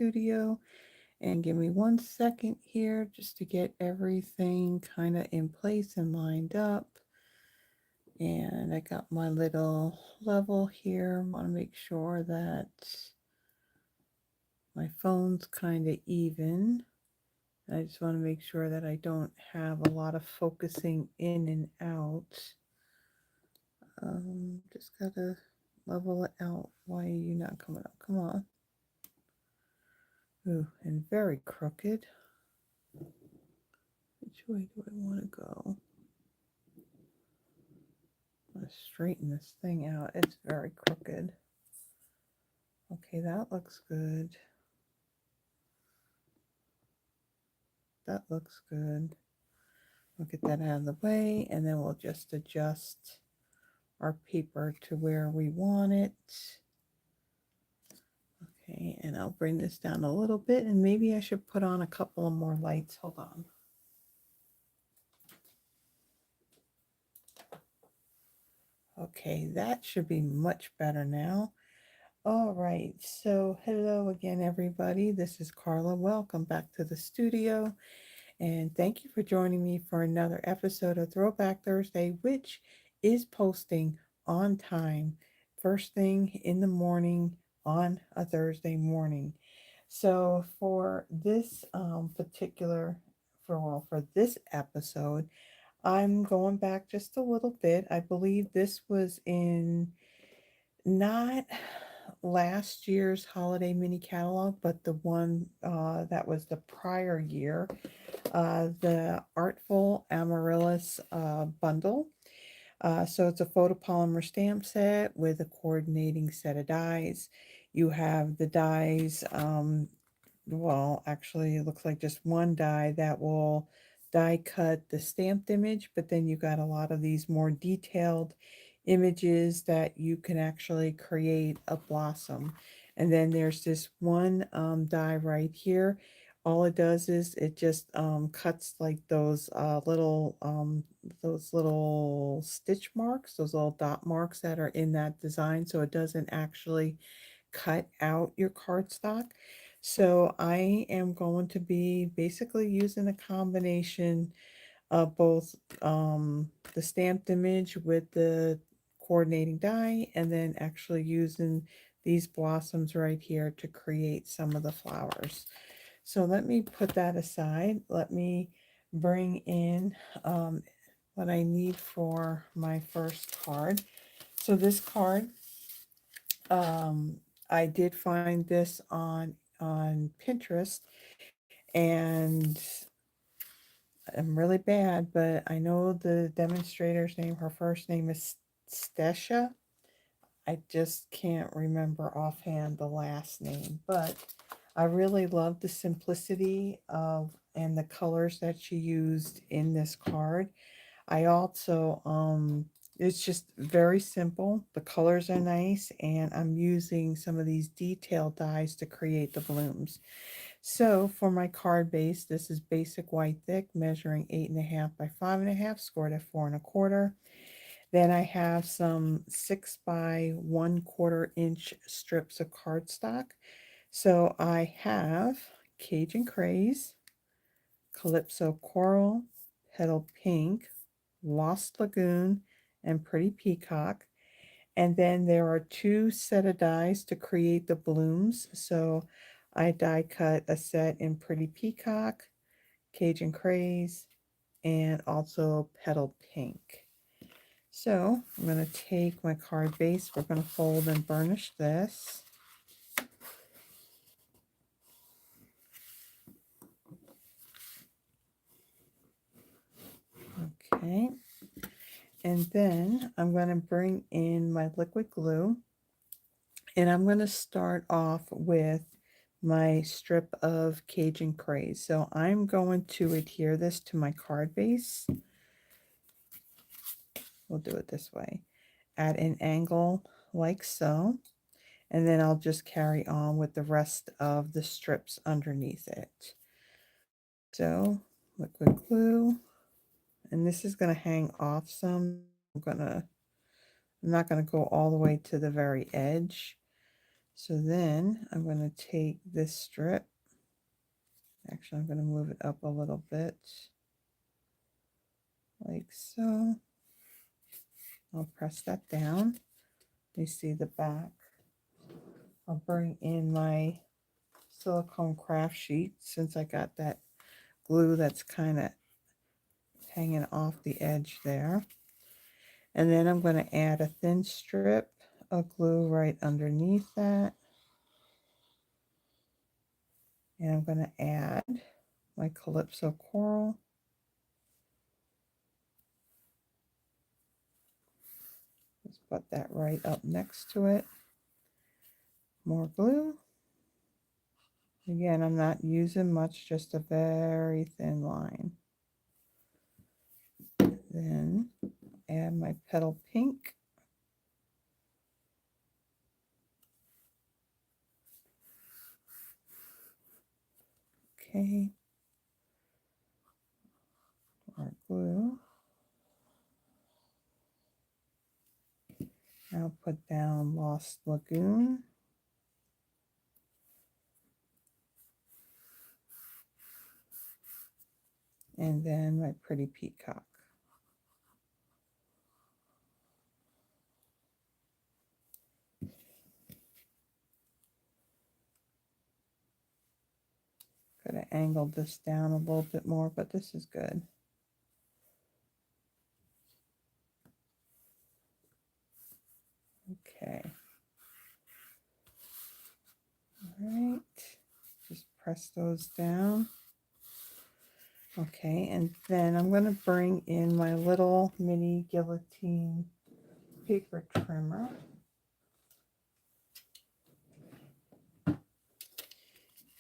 studio. And give me 1 second here just to get everything kind of in place and lined up. And I got my little level here. I want to make sure that my phone's kind of even. I just want to make sure that I don't have a lot of focusing in and out. Just gotta level it out. Why are you not coming up? Come on. Ooh, and very crooked. Which way do I want to go? I'm gonna straighten this thing out. It's very crooked. Okay, that looks good. That looks good. We'll get that out of the way, and then we'll just adjust our paper to where we want it. Okay, and I'll bring this down a little bit, and maybe I should put on a couple of more lights. Hold on. Okay, that should be much better now. All right, so hello again, everybody. This is Carla. Welcome back to the studio, and thank you for joining me for another episode of Throwback Thursday, which is posting on time, first thing in the morning on a Thursday morning. So for this for this episode, I'm going back just a little bit. I believe this was in not last year's holiday mini catalog, but the one that was the prior year, the Artful Amaryllis bundle. So it's a photopolymer stamp set with a coordinating set of dies. You have the dies, well, actually, it looks like just one die that will die cut the stamped image, but then you got a lot of these more detailed images that you can actually create a blossom. And then there's this one die right here. All it does is it just cuts like those little stitch marks, those little dot marks that are in that design. So it doesn't actually cut out your cardstock. So I am going to be basically using a combination of both the stamped image with the coordinating die, and then actually using these blossoms right here to create some of the flowers. So let me put that aside. Let me bring in what I need for my first card. So this card, um, I did find this on Pinterest, and I'm really bad, but I know the demonstrator's name. Her first name is Stesha. I just can't remember offhand the last name, but I really love the simplicity of and the colors that she used in this card. I also it's just very simple. The colors are nice, and I'm using some of these detail dies to create the blooms. So for my card base, this is basic white thick, measuring 8.5 by 5.5, scored at 4.25. Then I have some 6 by 1/4 inch strips of cardstock. So I have Cajun Craze, Calypso Coral, Petal Pink, Lost Lagoon, and Pretty Peacock. And then there are two set of dies to create the blooms. So I die cut a set in Pretty Peacock, Cajun Craze, and also Petal Pink. So I'm going to take my card base. We're going to fold and burnish this. Okay. And then I'm going to bring in my liquid glue. And I'm going to start off with my strip of Cajun Craze. So I'm going to adhere this to my card base. We'll do it this way. At an angle like so. And then I'll just carry on with the rest of the strips underneath it. So liquid glue. And this is going to hang off some. I'm not going to go all the way to the very edge. So then I'm going to take this strip. Actually, I'm going to move it up a little bit, like so. I'll press that down. You see the back. I'll bring in my silicone craft sheet since I got that glue that's kind of hanging off the edge there. And then I'm going to add a thin strip of glue right underneath that. And I'm going to add my Calypso coral. Just put that right up next to it. More glue. Again, I'm not using much, just a very thin line. Then add my Petal pink. Okay. Our glue. I'll put down Lost Lagoon. And then my pretty Peacock. Could have angled this down a little bit more, but this is good. Okay. All right. Just press those down. Okay, and then I'm going to bring in my little mini guillotine paper trimmer.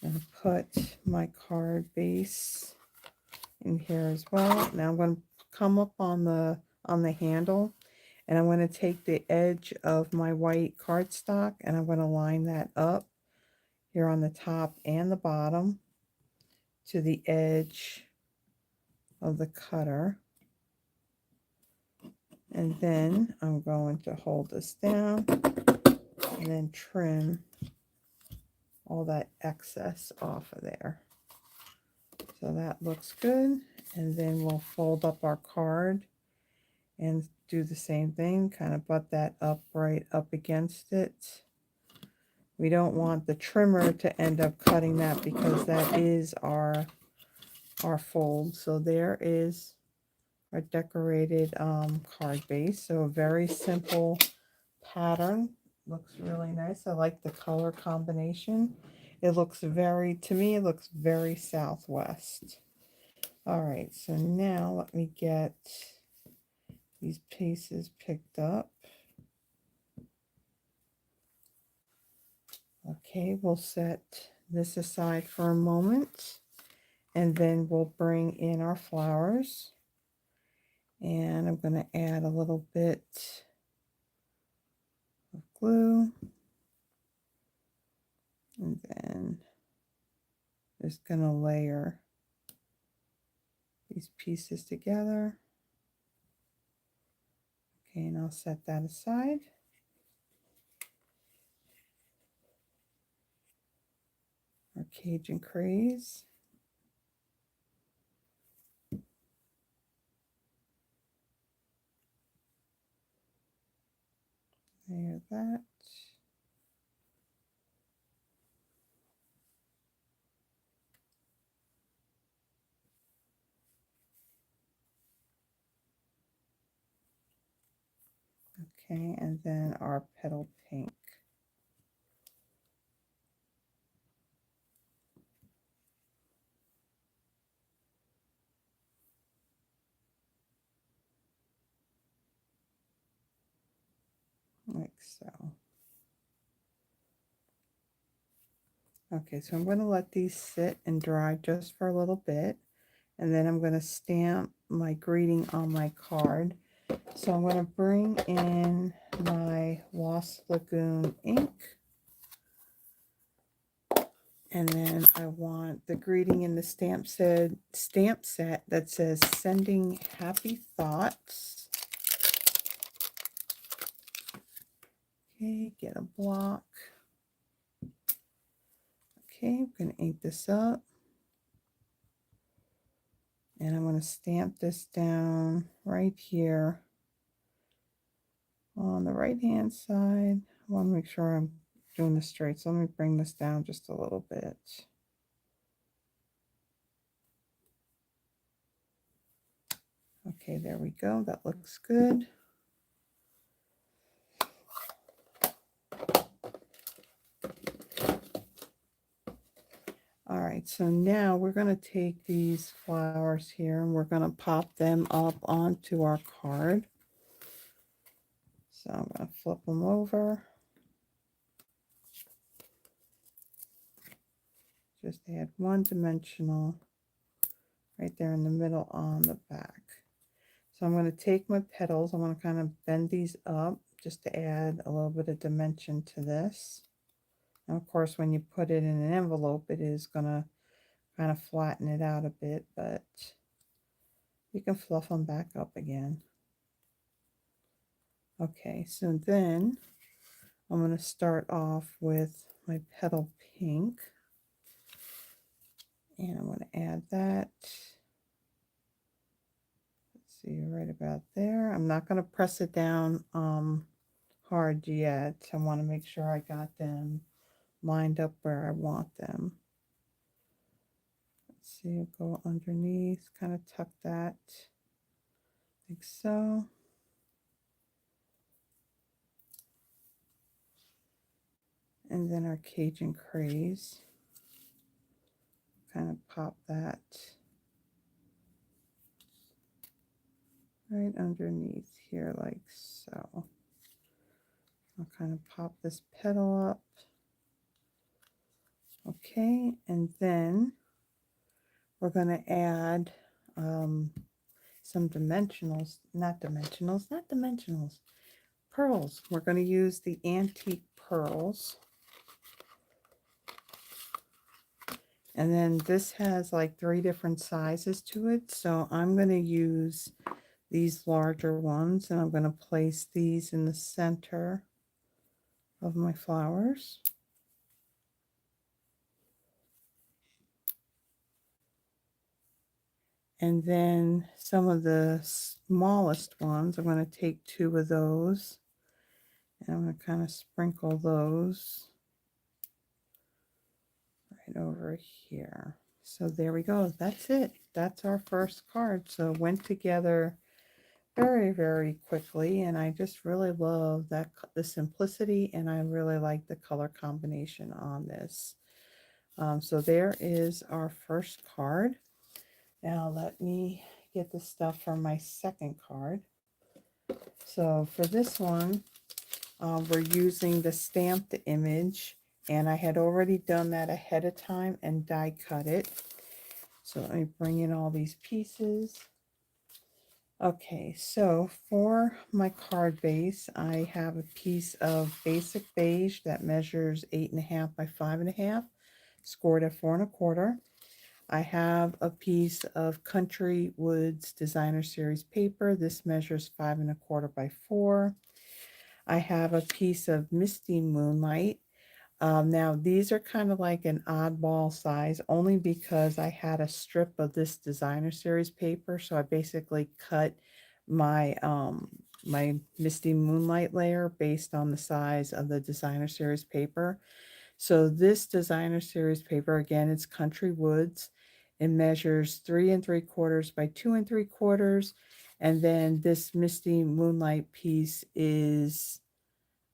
And put my card base in here as well. Now I'm going to come up on the handle, and I'm going to take the edge of my white cardstock and I'm going to line that up here on the top and the bottom to the edge of the cutter. And then I'm going to hold this down and then trim all that excess off of there. So that looks good. And then we'll fold up our card and do the same thing, kind of butt that up right up against it. We don't want the trimmer to end up cutting that because that is our fold. So there is our decorated card base. So a very simple pattern. Looks really nice. I like the color combination. It looks very, to me, it looks very Southwest. All right, so now let me get these pieces picked up. Okay, we'll set this aside for a moment, and then we'll bring in our flowers. And I'm going to add a little bit of glue, and then just going to layer these pieces together. Okay, and I'll set that aside. Our Cajun Craze. Layer that. Okay, and then our Petal pink. Like so. Okay, so I'm going to let these sit and dry just for a little bit, and then I'm going to stamp my greeting on my card. So I'm going to bring in my Lost Lagoon ink, and then I want the greeting in the stamp set that says "Sending Happy Thoughts." Okay, get a block. Okay, I'm going to ink this up. And I'm going to stamp this down right here on the right hand side. I want to make sure I'm doing this straight. So let me bring this down just a little bit. Okay, there we go. That looks good. All right, so now we're going to take these flowers here and we're going to pop them up onto our card. So I'm going to flip them over. Just add one dimensional right there in the middle on the back. So I'm going to take my petals. I'm going to kind of bend these up just to add a little bit of dimension to this. And of course, when you put it in an envelope, it is going to kind of flatten it out a bit, but you can fluff them back up again. Okay, so then I'm going to start off with my petal pink. And I'm going to add that. Let's see, right about there. I'm not going to press it down hard yet. I want to make sure I got them lined up where I want them. Let's see, I'll go underneath, kind of tuck that like so. And then our Cajun Craze, kind of pop that right underneath here like so. I'll kind of pop this petal up. Okay, and then we're going to add some not dimensionals, pearls. We're going to use the antique pearls. And then this has like 3 different sizes to it. So I'm going to use these larger ones and I'm going to place these in the center of my flowers. And then some of the smallest ones, I'm going to take 2 of those and I'm going to kind of sprinkle those right over here. So there we go. That's it. That's our first card. So it went together very, very quickly. And I just really love that the simplicity, and I really like the color combination on this. So there is our first card. Now let me get the stuff for my second card. So for this one, we're using the stamped image, and I had already done that ahead of time and die cut it. So let me bring in all these pieces. Okay, so for my card base, I have a piece of basic beige that measures 8.5 by 5.5, scored at 4 1/4. I have a piece of Country Woods Designer Series paper. This measures 5 1/4 by 4. I have a piece of Misty Moonlight. Now these are kind of like an oddball size only because I had a strip of this Designer Series paper. So I basically cut my my Misty Moonlight layer based on the size of the Designer Series paper. So this Designer Series paper, again, it's Country Woods. It measures 3 3/4 by 2 3/4. And then this Misty Moonlight piece is,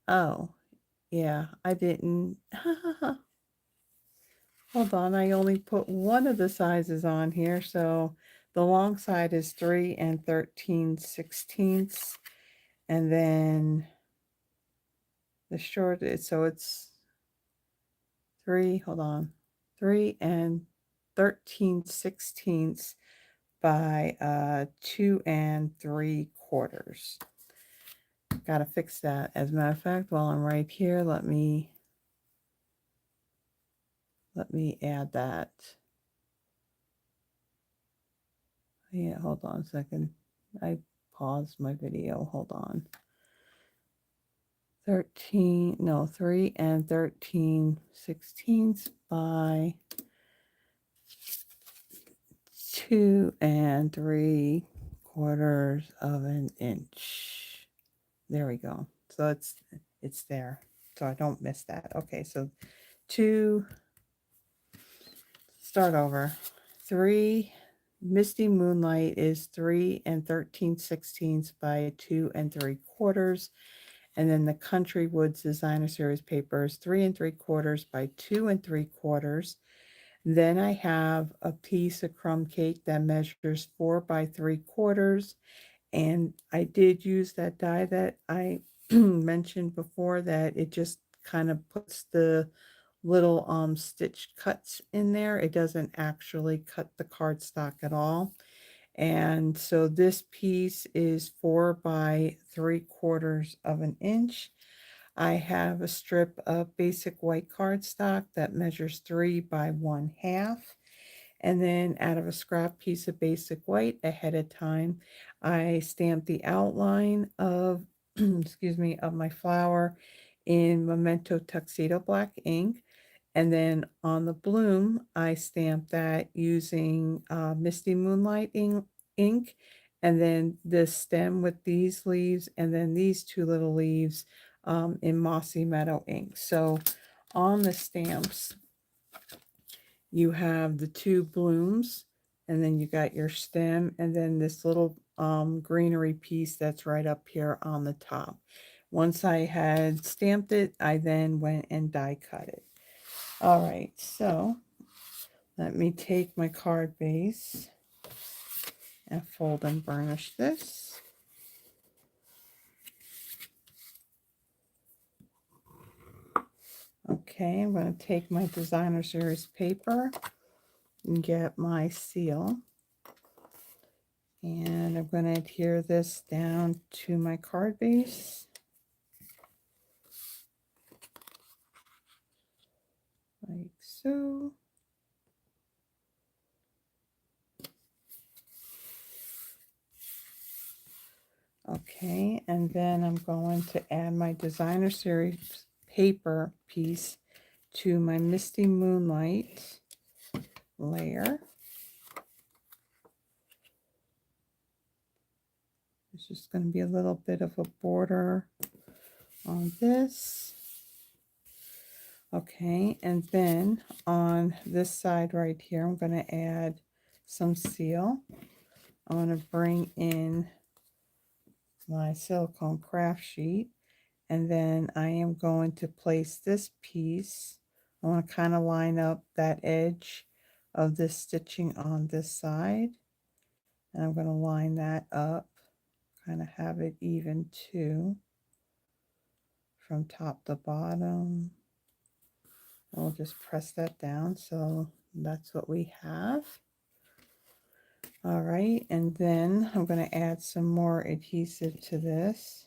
oh, yeah, I didn't. Hold on, I only put one of the sizes on here. So the long side is 3 13/16. And then the short is, so it's 3, hold on, 3 13/16 by 2 3/4. Gotta fix that. As a matter of fact, while I'm right here, let me add that. Yeah, hold on a second. I paused my video. Hold on. 13, no, 3 and 13/16 by 2 and 3/4 of an inch. There we go. So it's there. So I don't miss that. Okay, so start over. 3 Misty Moonlight is 3 and 13/16 by 2 and 3/4. And then the Country Woods Designer Series paper is 3 and 3/4 by 2 and 3/4. Then I have a piece of crumb cake that measures 4 by 3/4. And I did use that die that I mentioned before, that it just kind of puts the little stitched cuts in there. It doesn't actually cut the cardstock at all. And so this piece is 4 by 3/4 of an inch. I have a strip of basic white cardstock that measures 3 by 1/2. And then out of a scrap piece of basic white ahead of time, I stamped the outline of, excuse me, of my flower in Memento Tuxedo black ink. And then on the bloom, I stamped that using Misty Moonlight ink. And then the stem with these leaves, and then these 2 little leaves in Mossy Meadow ink. So on the stamps, you have the 2 blooms, and then you got your stem, and then this little greenery piece that's right up here on the top. Once I had stamped it, I then went and die cut it. All right, so let me take my card base and fold and burnish this. Okay, I'm going to take my Designer Series paper and get my seal. And I'm going to adhere this down to my card base. Like so. Okay, and then I'm going to add my Designer Series paper piece to my Misty Moonlight layer. There's just going to be a little bit of a border on this. Okay, and then on this side right here, I'm going to add some seal. I want to bring in my silicone craft sheet, and then I am going to place this piece. I want to kind of line up that edge of this stitching on this side, and I'm going to line that up, kind of have it even too from top to bottom. I'll just press that down, so that's what we have. All right, and then I'm going to add some more adhesive to this.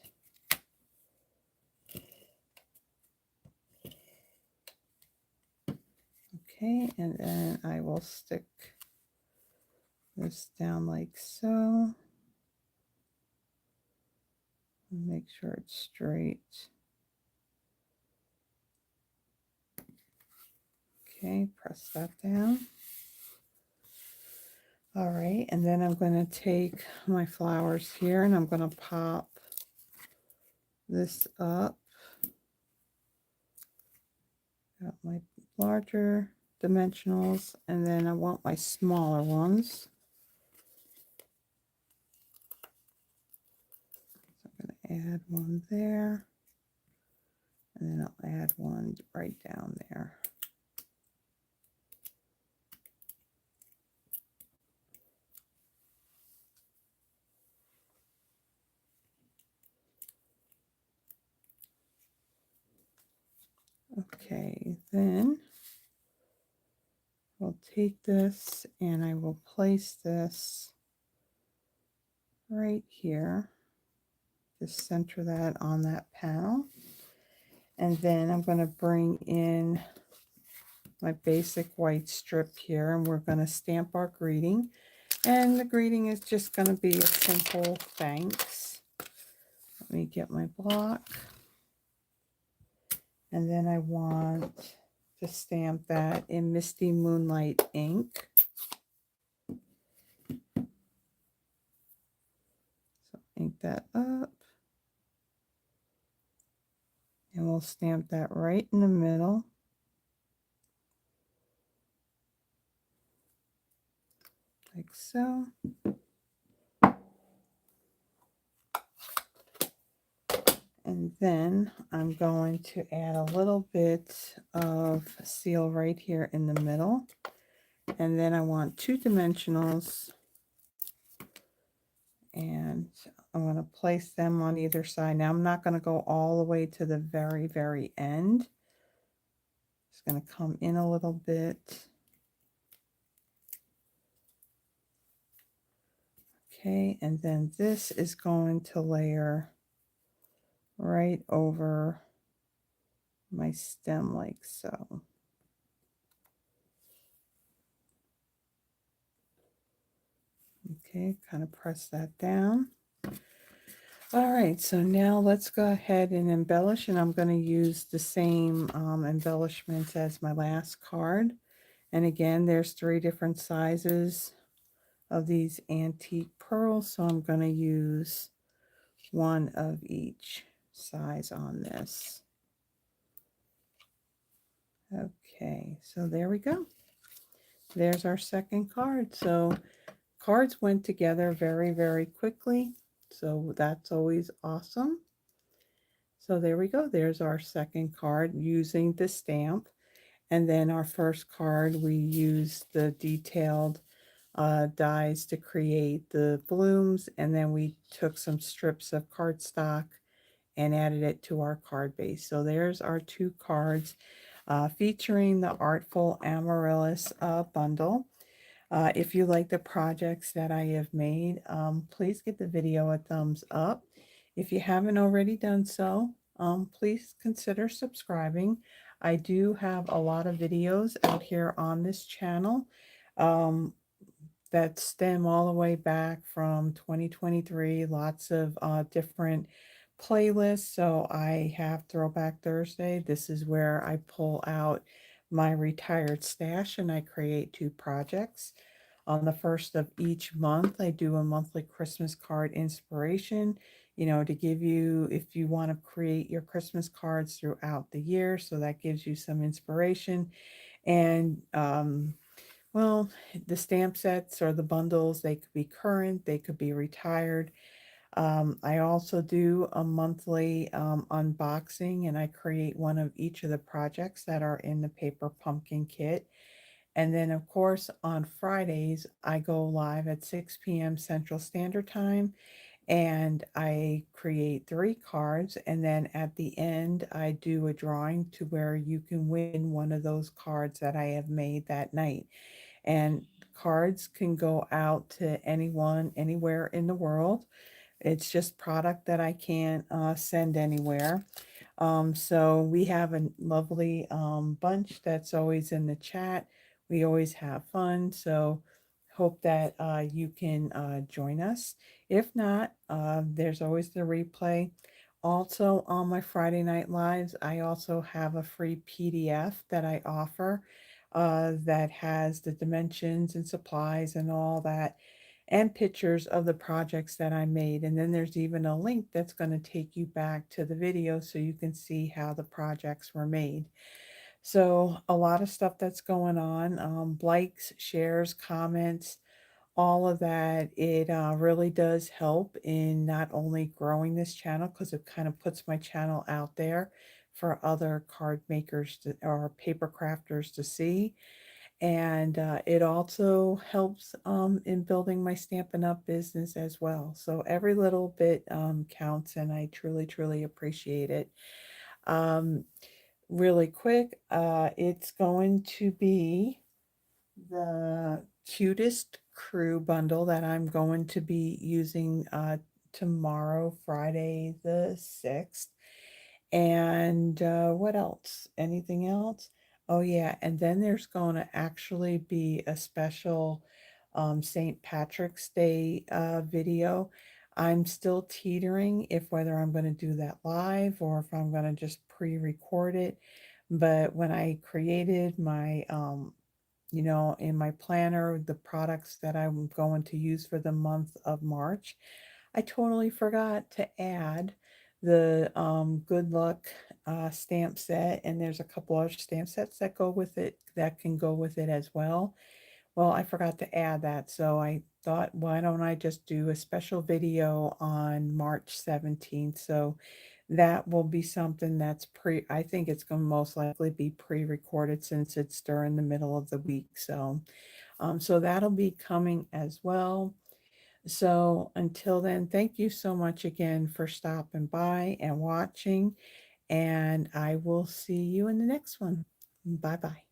Okay, and then I will stick this down like so. Make sure it's straight. Okay, press that down. All right, and then I'm going to take my flowers here and I'm going to pop this up. Got my larger dimensionals, and then I want my smaller ones. So I'm going to add one there, and then I'll add one right down there. Okay, then I'll take this and I will place this right here. Just center that on that panel. And then I'm going to bring in my basic white strip here, and we're going to stamp our greeting. And the greeting is just going to be a simple thanks. Let me get my block. And then I want to stamp that in Misty Moonlight ink. So ink that up. And we'll stamp that right in the middle. Like so. And then I'm going to add a little bit of seal right here in the middle. And then I want 2 dimensionals. And I'm going to place them on either side. Now I'm not going to go all the way to the very, very end. It's going to come in a little bit. Okay, and then this is going to layer right over my stem like so. Okay, kind of press that down. All right, so now let's go ahead and embellish, and I'm going to use the same embellishments as my last card. And again, there's 3 different sizes of these antique pearls, so I'm going to use one of each size on this. Okay, so there we go. There's our second card. So cards went together very, very quickly. So that's always awesome. So there we go. There's our second card using the stamp. And then our first card, we used the detailed dies to create the blooms. And then we took some strips of cardstock and added it to our card base. So there's our 2 cards featuring the Artful Amaryllis bundle. If you like the projects that I have made, please give the video a thumbs up. If you haven't already done so, please consider subscribing. I do have a lot of videos out here on this channel that stem all the way back from 2023, lots of different playlists. So I have Throwback Thursday. This is where I pull out my retired stash and I create 2 projects. On the first of each month, I do a monthly Christmas card inspiration, you know, to give you, if you want to create your Christmas cards throughout the year. So that gives you some inspiration. And, well, the stamp sets or the bundles, they could be current, they could be retired. I also do a monthly unboxing, and I create one of each of the projects that are in the paper pumpkin kit. And then, of course, on Fridays, I go live at 6 p.m. Central Standard Time, and I create 3 cards. And then at the end, I do a drawing to where you can win one of those cards that I have made that night. And cards can go out to anyone, anywhere in the world. It's just product that I can't send anywhere. So we have a lovely bunch that's always in the chat. We always have fun. So hope that you can join us. If not, there's always the replay. Also on my Friday Night Lives, I also have a free PDF that I offer that has the dimensions and supplies and all that, and pictures of the projects that I made. And then there's even a link that's going to take you back to the video so you can see how the projects were made. So a lot of stuff that's going on, likes, shares, comments, all of that. It really does help in not only growing this channel, because it kind of puts my channel out there for other card makers or paper crafters to see. And it also helps in building my Stampin' Up! Business as well. So every little bit counts, and I truly, truly appreciate it. Um, Really quick, it's going to be the cutest crew bundle that I'm going to be using tomorrow, Friday the 6th. And what else? Anything else? Oh, yeah. And then there's going to actually be a special St. Patrick's Day video. I'm still teetering if whether I'm going to do that live or if I'm going to just pre-recorded, but when I created my, in my planner, the products that I'm going to use for the month of March, I totally forgot to add the Good Luck stamp set, and there's a couple other stamp sets that go with it that can go with it as well. Well, I forgot to add that, so I thought, why don't I just do a special video on March 17th? So that will be something that's I think it's going to most likely be pre-recorded since it's during the middle of the week. So that'll be coming as well. So until then, thank you so much again for stopping by and watching, and I will see you in the next one. Bye bye.